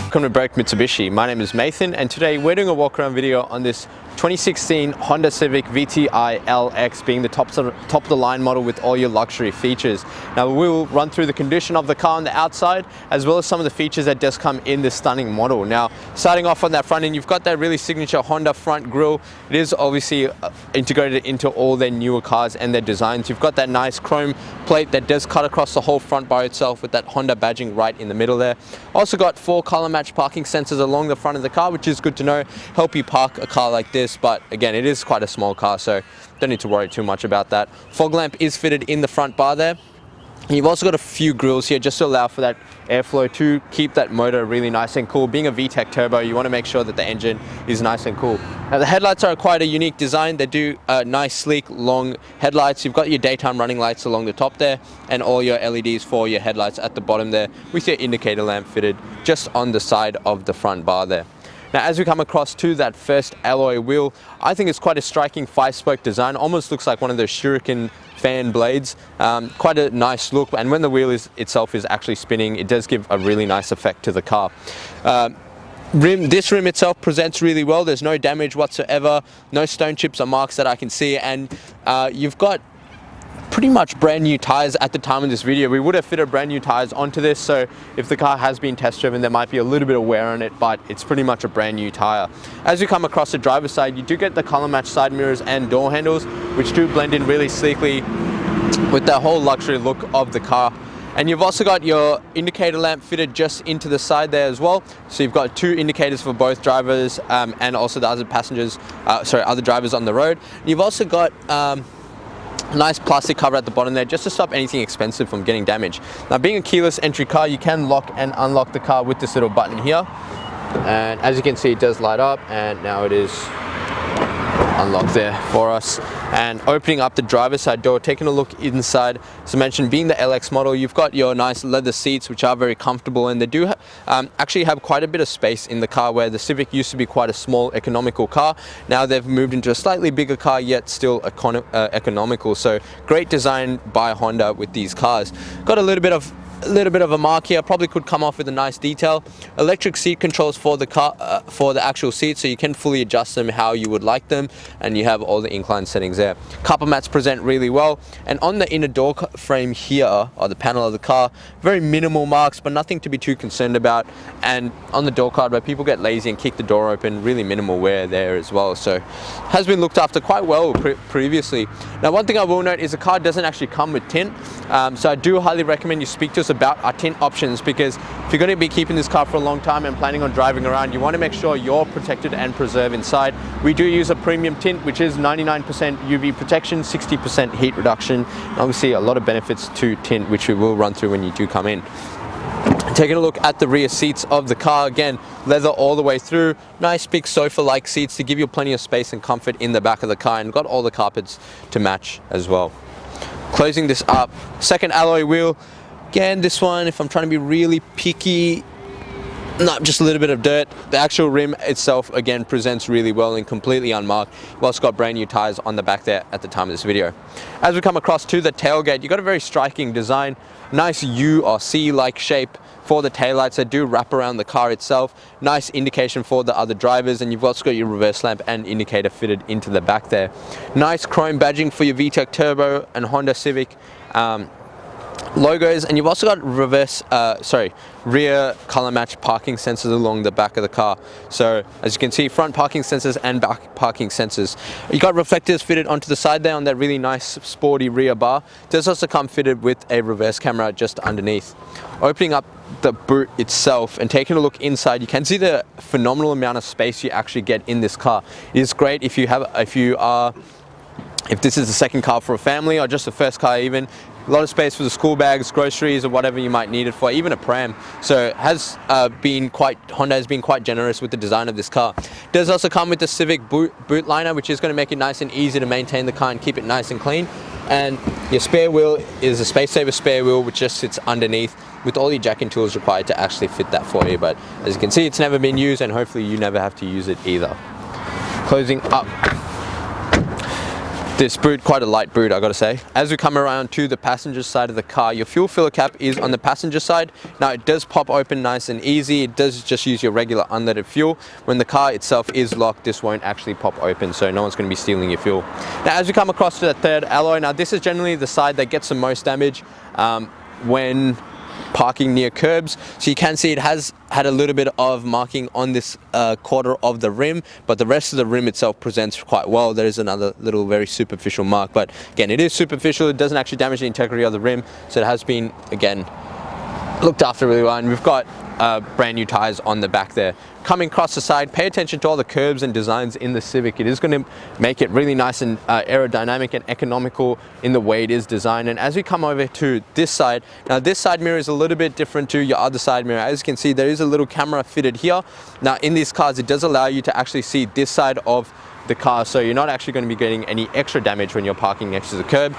Welcome to Broke Mitsubishi. My name is Nathan and today we're doing a walk around video on this 2016 Honda Civic VTi-LX, being the top of the line model with all your luxury features. Now we will run through the condition of the car on the outside as well as some of the features that does come in this stunning model. Now starting off on that front end, you've got that really signature Honda front grille. It is obviously integrated into all their newer cars and their designs. You've got that nice chrome plate that does cut across the whole front bar itself with that Honda badging right in the middle there. Also got 4 color match parking sensors along the front of the car, which is good to know, help you park a car like this. But again, it is quite a small car, so don't need to worry too much about that. Fog lamp is fitted in the front bar there. And you've also got a few grills here just to allow for that airflow to keep that motor really nice and cool. Being a VTEC turbo, you want to make sure that the engine is nice and cool. Now the headlights are quite a unique design. They do nice, sleek, long headlights. You've got your daytime running lights along the top there and all your LEDs for your headlights at the bottom there with your indicator lamp fitted just on the side of the front bar there. Now as we come across to that first alloy wheel, I think it's quite a striking 5-spoke design. Almost looks like one of those shuriken fan blades. Quite a nice look, and when the wheel itself is actually spinning, it does give a really nice effect to the car. This rim itself presents really well. There's no damage whatsoever, no stone chips or marks that I can see, and you've got pretty much brand new tires at the time of this video. We would have fitted brand new tires onto this, so if the car has been test driven, there might be a little bit of wear on it, but it's pretty much a brand new tire. As you come across the driver's side, you do get the color match side mirrors and door handles, which do blend in really sleekly with the whole luxury look of the car. And you've also got your indicator lamp fitted just into the side there as well. So you've got 2 indicators for both drivers and also the other passengers, other drivers on the road. And you've also got nice plastic cover at the bottom there just to stop anything expensive from getting damaged. Now being a keyless entry car, you can lock and unlock the car with this little button here. And as you can see, it does light up, and now it is unlocked there for us. And opening up the driver's side door, taking a look inside. As I mentioned, being the LX model, you've got your nice leather seats, which are very comfortable, and they do actually have quite a bit of space in the car, where the Civic used to be quite a small economical car. Now they've moved into a slightly bigger car, yet still economical. So great design by Honda with these cars. Got a little bit of a mark here, probably could come off with a nice detail. Electric seat controls for the car, for the actual seat, so you can fully adjust them how you would like them, and you have all the incline settings there. Carpet mats present really well, and on the inner door frame here, or the panel of the car, very minimal marks, but nothing to be too concerned about. And on the door card, where people get lazy and kick the door open, really minimal wear there as well. So has been looked after quite well previously. Now one thing I will note is the car doesn't actually come with tint, so I do highly recommend you speak to us about our tint options, because if you're going to be keeping this car for a long time and planning on driving around, you want to make sure you're protected and preserved inside. We do use a premium tint, which is 99% UV protection, 60% heat reduction, and obviously a lot of benefits to tint, which we will run through when you do come in. Taking a look at the rear seats of the car, again, leather all the way through, nice big sofa-like seats to give you plenty of space and comfort in the back of the car, and got all the carpets to match as well. Closing this up, second alloy wheel. Again, this one, if I'm trying to be really picky, not just a little bit of dirt. The actual rim itself, again, presents really well and completely unmarked. You've also got brand new tires on the back there at the time of this video. As we come across to the tailgate, you've got a very striking design, nice U or C-like shape for the taillights that do wrap around the car itself. Nice indication for the other drivers, and you've also got your reverse lamp and indicator fitted into the back there. Nice chrome badging for your VTEC Turbo and Honda Civic logos, and you've also got rear color match parking sensors along the back of the car. So as you can see, front parking sensors and back parking sensors. You got reflectors fitted onto the side there on that really nice sporty rear bar. It does also come fitted with a reverse camera just underneath. Opening up the boot itself and taking a look inside, you can see the phenomenal amount of space you actually get in this car. It is great if this is the second car for a family, or just the first car even. A lot of space for the school bags, groceries, or whatever you might need it for, even a pram. So Honda has been quite generous with the design of this car. It does also come with the Civic boot liner, which is going to make it nice and easy to maintain the car and keep it nice and clean. And your spare wheel is a space saver spare wheel, which just sits underneath with all your jacking tools required to actually fit that for you. But as you can see, it's never been used, and hopefully you never have to use it either. Closing up. this boot, quite a light boot I gotta say. As we come around to the passenger side of the car, your fuel filler cap is on the passenger side. Now it does pop open nice and easy. It does just use your regular unleaded fuel. When the car itself is locked, this won't actually pop open, so no one's going to be stealing your fuel. Now as we come across to the third alloy, now this is generally the side that gets the most damage when parking near curbs. So you can see it has had a little bit of marking on this quarter of the rim, but the rest of the rim itself presents quite well. There is another little very superficial mark, but again, it is superficial. It doesn't actually damage the integrity of the rim, so it has been, again, looked after really well. And we've got brand new tires on the back there. Coming across the side, pay attention to all the curves and designs in the Civic. It is going to make it really nice and aerodynamic and economical in the way it is designed. And as we come over to this side, now this side mirror is a little bit different to your other side mirror. As you can see, there is a little camera fitted here. Now in these cars, it does allow you to actually see this side of the car, so you're not actually going to be getting any extra damage when you're parking next to the curb.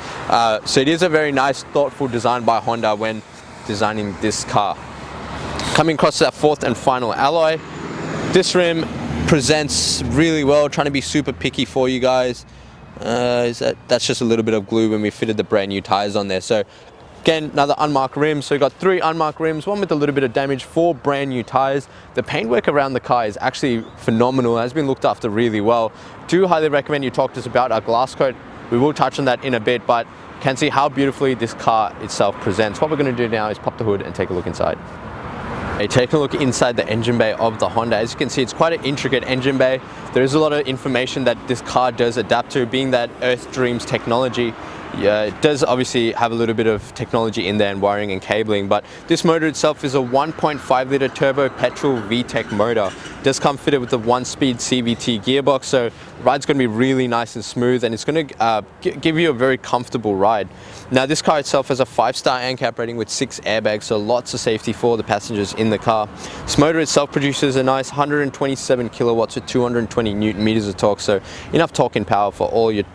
So it is a very nice, thoughtful design by Honda when designing this car. Coming across to that fourth and final alloy, this rim presents really well. Trying to be super picky for you guys. That's just a little bit of glue when we fitted the brand new tires on there. So again, another unmarked rim. So we've got 3 unmarked rims, one with a little bit of damage, 4 brand new tires. The paintwork around the car is actually phenomenal. It has been looked after really well. Do highly recommend you talk to us about our glass coat. We will touch on that in a bit, but can see how beautifully this car itself presents. What we're going to do now is pop the hood and take a look inside. Hey, taking a look inside the engine bay of the Honda. As you can see, it's quite an intricate engine bay. There is a lot of information that this car does adapt to, being that Earth Dreams technology. Yeah, it does obviously have a little bit of technology in there and wiring and cabling, but this motor itself is a 1.5 litre turbo petrol VTEC motor. It does come fitted with the 1-speed CVT gearbox, so the ride's going to be really nice and smooth, and it's going to give you a very comfortable ride. Now this car itself has a 5-star ANCAP rating with 6 airbags, so lots of safety for the passengers in the car. This motor itself produces a nice 127 kilowatts with 220 newton meters of torque, so enough torque and power for all your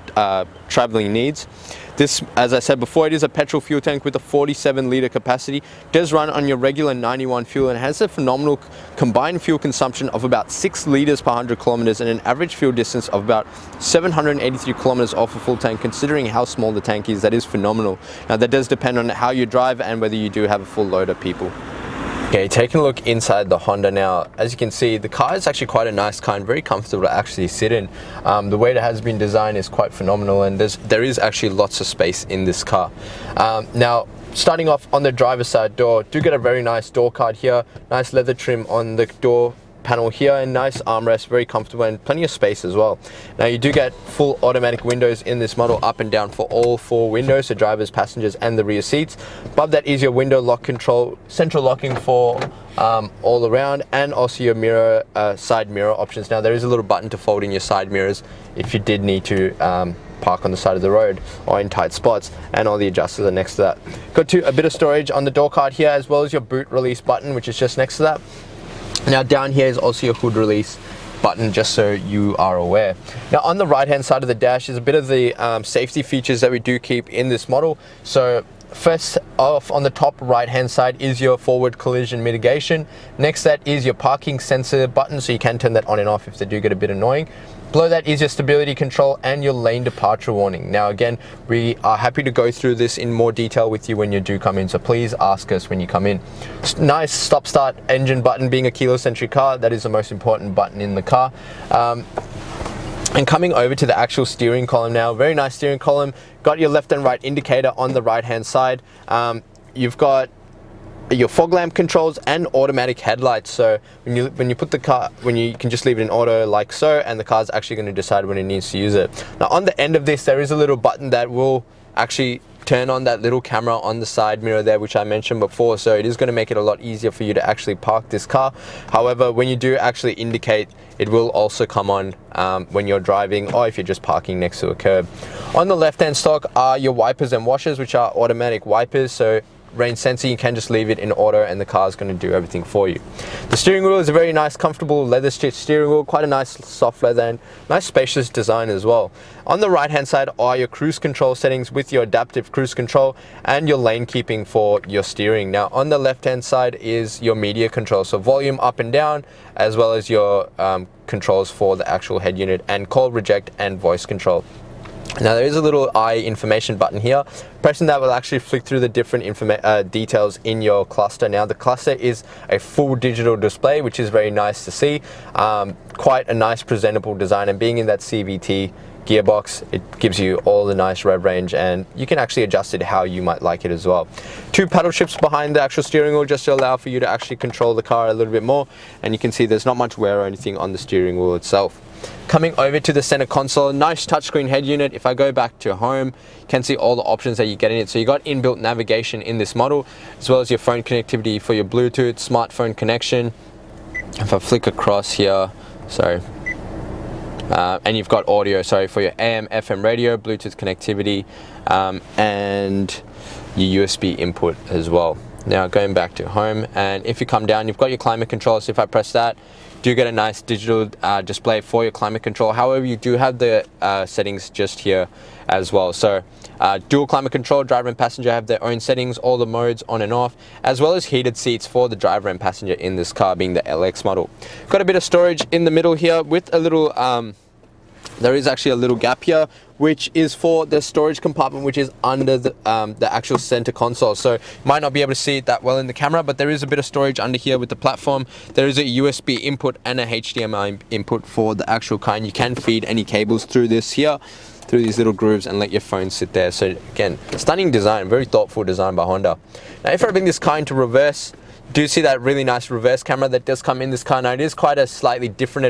traveling needs. This, as I said before, it is a petrol fuel tank with a 47 litre capacity. It does run on your regular 91 fuel and has a phenomenal combined fuel consumption of about 6 litres per 100 kilometers and an average fuel distance of about 783 kilometers off a full tank. Considering how small the tank is, that is phenomenal. Now that does depend on how you drive and whether you do have a full load of people. Okay, taking a look inside the Honda now, as you can see, the car is actually quite a nice car and very comfortable to actually sit in. The way it has been designed is quite phenomenal, and there is actually lots of space in this car. Now, starting off on the driver's side door, do get a very nice door card here, nice leather trim on the door panel here, and nice armrest, very comfortable and plenty of space as well. Now you do get full automatic windows in this model, up and down for all 4 windows, so drivers, passengers and the rear seats. Above that is your window lock control, central locking for all around, and also your mirror, side mirror options. Now there is a little button to fold in your side mirrors if you did need to park on the side of the road or in tight spots, and all the adjusters are next to that. Got a bit of storage on the door card here, as well as your boot release button, which is just next to that. Now down here is also your hood release button, just so you are aware. Now on the right hand side of the dash is a bit of the safety features that we do keep in this model. So first off, on the top right hand side is your forward collision mitigation. Next, that is your parking sensor button, so you can turn that on and off if they do get a bit annoying. Below that is your stability control and your lane departure warning. Now again, we are happy to go through this in more detail with you when you do come in, so please ask us when you come in. Nice stop start engine button. Being a keyless entry car, that is the most important button in the car. And coming over to the actual steering column now, very nice steering column. Got your left and right indicator on the right hand side. You've got your fog lamp controls and automatic headlights, so when you put the car, you can just leave it in auto like so, and the car's actually going to decide when it needs to use it. Now on the end of this, there is a little button that will actually turn on that little camera on the side mirror there, which I mentioned before, so it is going to make it a lot easier for you to actually park this car. However, when you do actually indicate, it will also come on when you're driving or if you're just parking next to a curb. On the left hand stock are your wipers and washers, which are automatic wipers, so rain sensor, you can just leave it in auto and the car is going to do everything for you. The steering wheel is a very nice, comfortable leather stitched steering wheel, quite a nice soft leather and nice spacious design as well. On the right hand side are your cruise control settings with your adaptive cruise control and your lane keeping for your steering. Now on the left hand side is your media control, so volume up and down, as well as your controls for the actual head unit and call, reject and voice control. Now there is a little eye information button here. Pressing that will actually flick through the different details in your cluster. Now the cluster is a full digital display, which is very nice to see. Quite a nice presentable design, and being in that CVT gearbox, it gives you all the nice rev range, and you can actually adjust it how you might like it as well. 2 paddle shifts behind the actual steering wheel just to allow for you to actually control the car a little bit more, and you can see there's not much wear or anything on the steering wheel itself. Coming over to the center console, nice touchscreen head unit. If I go back to home, you can see all the options that you get in it. So you got inbuilt navigation in this model, as well as your phone connectivity for your Bluetooth, smartphone connection. If I flick across here, sorry, and you've got audio, sorry, for your AM, FM radio, Bluetooth connectivity, and your USB input as well. Now going back to home, and if you come down, you've got your climate control. So if I press that, do get a nice digital display for your climate control. However, you do have the settings just here as well. So dual climate control, driver and passenger have their own settings, all the modes on and off, as well as heated seats for the driver and passenger in this car, being the LX model. Got a bit of storage in the middle here with a little there is actually a little gap here, which is for the storage compartment, which is under the actual center console. So you might not be able to see it that well in the camera, but there is a bit of storage under here with the platform. There is a USB input and a HDMI input for the actual car, and you can feed any cables through this here, through these little grooves, and let your phone sit there. So again, stunning design, very thoughtful design by Honda. Now if I bring this car into reverse, do see that really nice reverse camera that does come in this car. Now it is quite a slightly different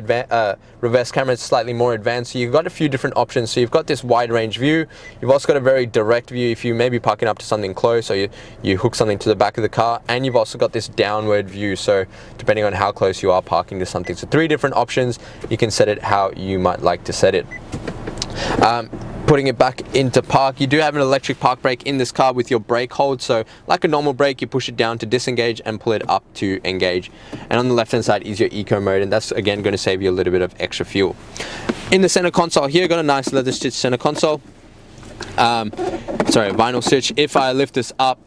reverse camera. It's slightly more advanced, so you've got a few different options. So you've got this wide range view, you've also got a very direct view if you may be parking up to something close, or you hook something to the back of the car, and you've also got this downward view, so depending on how close you are parking to something. So 3 different options, you can set it how you might like to set it. Putting it back into park, you do have an electric park brake in this car with your brake hold. So like a normal brake, you push it down to disengage and pull it up to engage. And on the left hand side is your eco mode, and that's again going to save you a little bit of extra fuel. In the center console here, got a nice leather stitch center console, vinyl stitch. If I lift this up,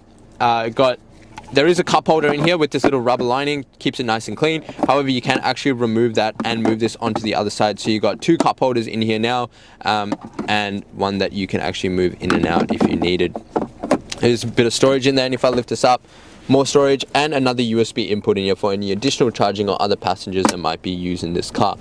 there is a cup holder in here with this little rubber lining, keeps it nice and clean. However, you can actually remove that and move this onto the other side. So you got 2 cup holders in here now, and one that you can actually move in and out if you needed. There's a bit of storage in there, and if I lift this up, more storage and another USB input in here for any additional charging or other passengers that might be using this car.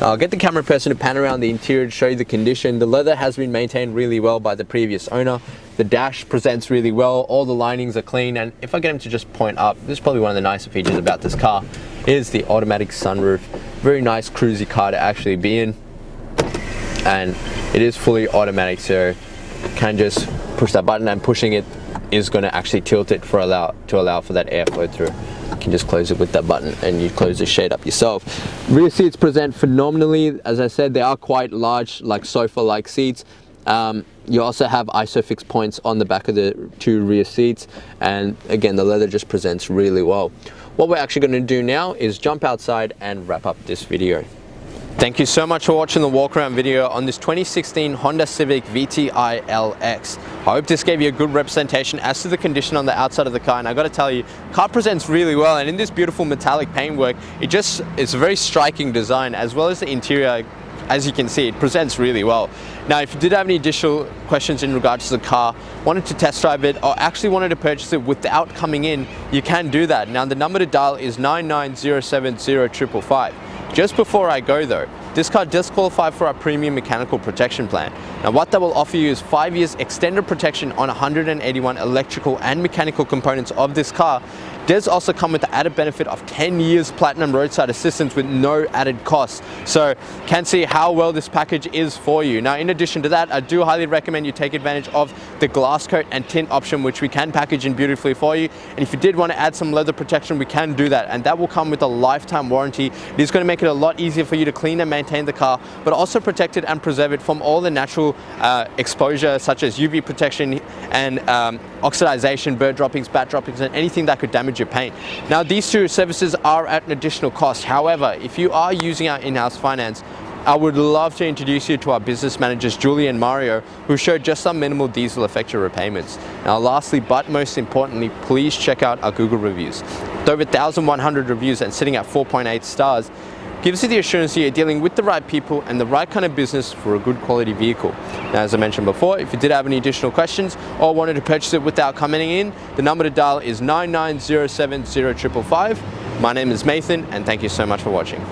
Now I'll get the camera person to pan around the interior to show you the condition. The leather has been maintained really well by the previous owner. The dash presents really well, all the linings are clean, and if I get him to just point up, this is probably one of the nicer features about this car, is the automatic sunroof. Very nice cruisy car to actually be in, and it is fully automatic, so you can just push that button, and pushing it is going to actually tilt it to allow for that airflow through. You can just close it with that button, and you close the shade up yourself. Rear seats present phenomenally. As I said, they are quite large, like sofa-like seats. You also have ISOFIX points on the back of the 2 rear seats, and again, the leather just presents really well. What we're actually going to do now is jump outside and wrap up this video. Thank you so much for watching the walk around video on this 2016 Honda Civic VTi-LX. I hope this gave you a good representation as to the condition on the outside of the car, and I got to tell you, the car presents really well, and in this beautiful metallic paintwork, it's a very striking design, as well as the interior. As you can see, it presents really well. Now, if you did have any additional questions in regards to the car, wanted to test drive it, or actually wanted to purchase it without coming in, you can do that. Now, the number to dial is 990705555. Just before I go though, this car does qualify for our premium mechanical protection plan. Now what that will offer you is 5 years extended protection on 181 electrical and mechanical components of this car. It does also come with the added benefit of 10 years platinum roadside assistance with no added costs. So can see how well this package is for you. Now in addition to that, I do highly recommend you take advantage of the glass coat and tint option, which we can package in beautifully for you. And if you did want to add some leather protection, we can do that, and that will come with a lifetime warranty. It is going to make it a lot easier for you to clean and maintain the car, but also protect it and preserve it from all the natural exposure, such as UV protection and oxidization, bird droppings, bat droppings, and anything that could damage your paint. Now these 2 services are at an additional cost. However, if you are using our in-house finance, I would love to introduce you to our business managers, Julie and Mario, who showed just some minimal diesel effective repayments. Now lastly, but most importantly, please check out our Google reviews. With over 1,100 reviews and sitting at 4.8 stars, gives you the assurance that you're dealing with the right people and the right kind of business for a good quality vehicle. Now, as I mentioned before, if you did have any additional questions or wanted to purchase it without commenting in, the number to dial is 99070555. My name is Nathan, and thank you so much for watching.